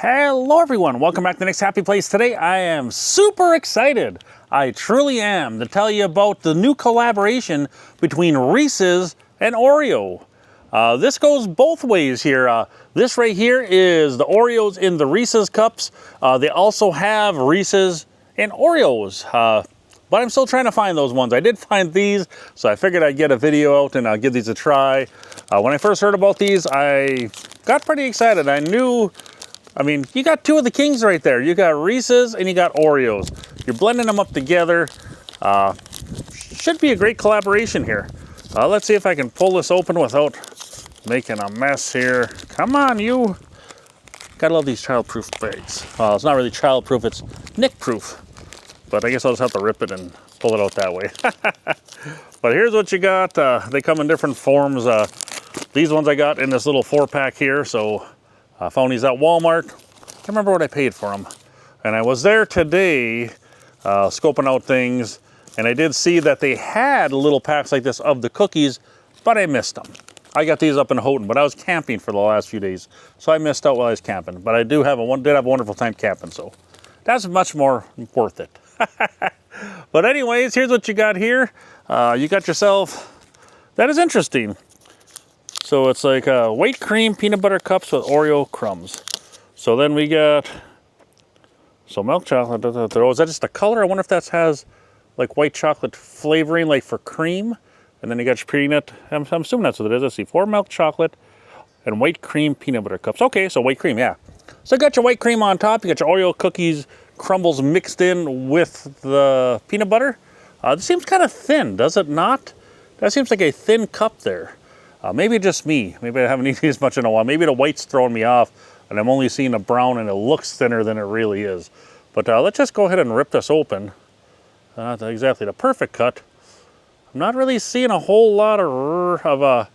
Hello everyone, welcome back to the next happy place. Today I am super excited. I truly am to tell you about the new collaboration between Reese's and Oreo. This goes both ways here. This right here is the Oreos in the Reese's cups. They also have Reese's and Oreos. But I'm still trying to find those ones. I did find these, so I figured I'd get a video out and I'll give these a try. When I first heard about these, I got pretty excited. I mean, you got two of the kings right there. You got Reese's and you got Oreos. You're blending them up together. Should be a great collaboration here. Let's see if I can pull this open without making a mess here. Come on, you. Gotta love these child-proof bags. Well, it's not really child-proof, it's nick-proof. But I guess I'll just have to rip it and pull it out that way. But here's what you got. They come in different forms. These ones I got in this little 4-pack here, so I found these at Walmart. Can't remember what I paid for them. And I was there today scoping out things, and I did see that they had little packs like this of the cookies, but I missed them. I got these up in Houghton, but I was camping for the last few days, so I missed out while I was camping. But I did have a wonderful time camping, so that's much more worth it. But anyways, here's what you got here. You got yourself, that is interesting. So it's like white cream peanut butter cups with Oreo crumbs. So then we got some milk chocolate. Oh, is that just the color? I wonder if that has like white chocolate flavoring, like for cream. And then you got your peanut. I'm assuming that's what it is. Let's see, 4 milk chocolate and white cream peanut butter cups. Okay, so white cream, yeah. So you got your white cream on top. You got your Oreo cookies, crumbles mixed in with the peanut butter. This seems kind of thin, does it not? That seems like a thin cup there. Maybe just me. Maybe I haven't eaten these much in a while. Maybe the white's throwing me off and I'm only seeing a brown and it looks thinner than it really is. But let's just go ahead and rip this open. Not exactly the perfect cut. I'm not really seeing a whole lot of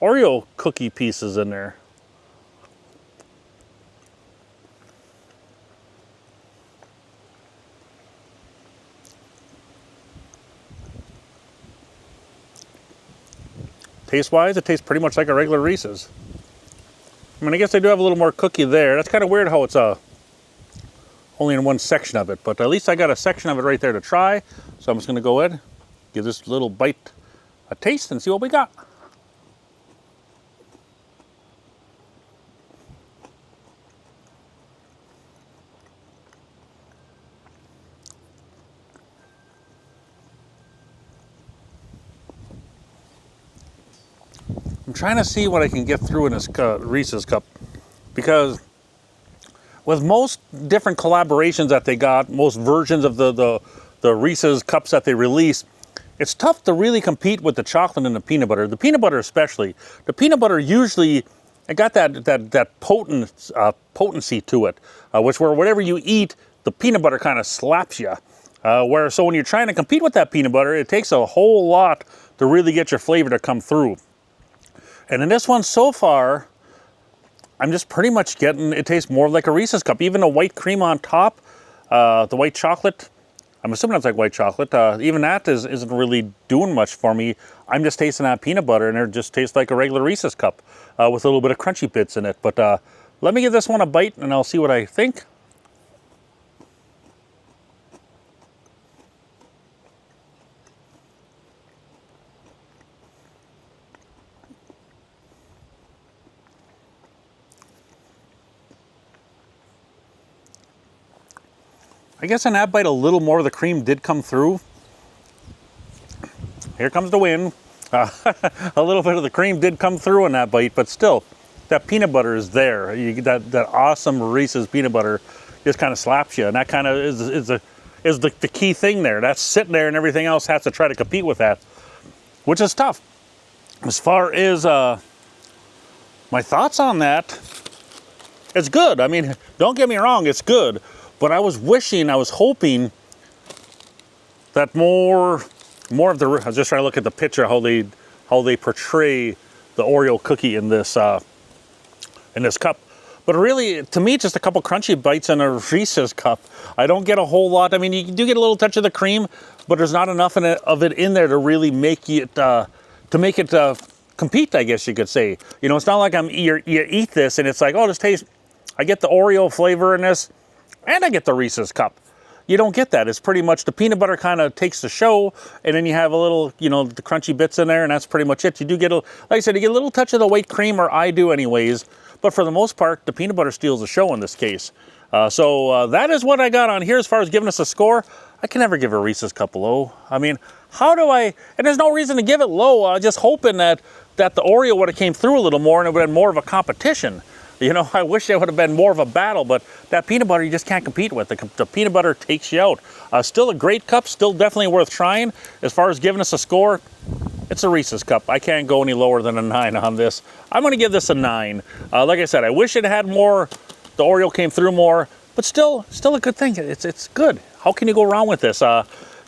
Oreo cookie pieces in there. Taste-wise, it tastes pretty much like a regular Reese's. I mean, I guess they do have a little more cookie there. That's kind of weird how it's only in one section of it, but at least I got a section of it right there to try. So I'm just going to go ahead, give this little bite a taste and see what we got. I'm trying to see what I can get through in this Reese's cup, because with most different collaborations that they got, most versions of the Reese's cups that they release, it's tough to really compete with the chocolate and the peanut butter. The peanut butter especially. The peanut butter usually, it got that potency to it, which where whatever you eat, the peanut butter kind of slaps you. So when you're trying to compete with that peanut butter, it takes a whole lot to really get your flavor to come through. And in this one so far, I'm just pretty much getting, it tastes more like a Reese's cup. Even the white cream on top, the white chocolate, I'm assuming that's like white chocolate. Even that isn't really doing much for me. I'm just tasting that peanut butter and it just tastes like a regular Reese's cup with a little bit of crunchy bits in it. But let me give this one a bite and I'll see what I think. I guess in that bite, a little more of the cream did come through. Here comes the wind. A little bit of the cream did come through in that bite, but still, that peanut butter is there. You get that awesome Reese's peanut butter just kind of slaps you, and that kind of is the key thing there. That's sitting there, and everything else has to try to compete with that, which is tough. As far as my thoughts on that, it's good. I mean, don't get me wrong, it's good. But I was hoping that more of the, I was just trying to look at the picture, how they portray the Oreo cookie in this cup. But really, to me, just a couple crunchy bites in a Reese's cup. I don't get a whole lot. I mean, you do get a little touch of the cream, but there's not enough of it in there to really make it compete, I guess you could say. You know, it's not like you eat this and it's like, oh, this tastes I get the Oreo flavor in this, and I get the Reese's cup. You don't get that. It's pretty much the peanut butter kind of takes the show, and then you have a little, you know, the crunchy bits in there, and that's pretty much it. You do get, like I said, you get a little touch of the white cream, or I do anyways, but for the most part, the peanut butter steals the show in this case. So that is what I got on here as far as giving us a score. I can never give a Reese's cup low. I mean, how do I, and there's no reason to give it low, just hoping that the Oreo would have came through a little more and it would have been more of a competition. You know, I wish it would have been more of a battle, but that peanut butter you just can't compete with. The peanut butter takes you out. Still a great cup, still definitely worth trying. As far as giving us a score, it's a Reese's cup. I can't go any lower than a 9 on this. I'm gonna give this a 9. Like I said, I wish it had more, the Oreo came through more, but still a good thing. It's good. How can you go wrong with this?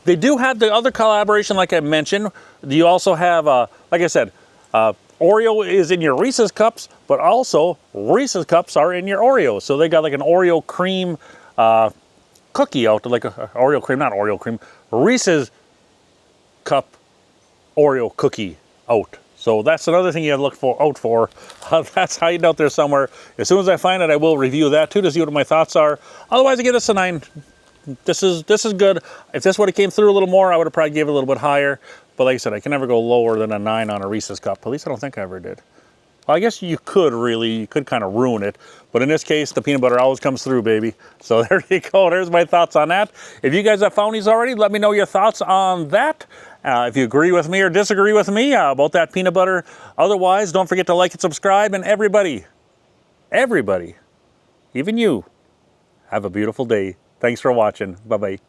They do have the other collaboration, like I mentioned. You also have, like I said, Oreo is in your Reese's cups, but also Reese's cups are in your Oreos. So they got like an Oreo cream cookie out, like a Oreo cream, not Oreo cream, Reese's cup Oreo cookie out. So that's another thing you have to look out for. That's hiding out there somewhere. As soon as I find it, I will review that too to see what my thoughts are. Otherwise, I give this a 9. This is good. If this would have came through a little more, I would have probably gave it a little bit higher. But like I said, I can never go lower than a 9 on a Reese's cup. At least I don't think I ever did. Well, I guess you could really, you could kind of ruin it. But in this case, the peanut butter always comes through, baby. So there you go. There's my thoughts on that. If you guys have found these already, let me know your thoughts on that. If you agree with me or disagree with me about that peanut butter. Otherwise, don't forget to like and subscribe. And everybody, even you, have a beautiful day. Thanks for watching. Bye-bye.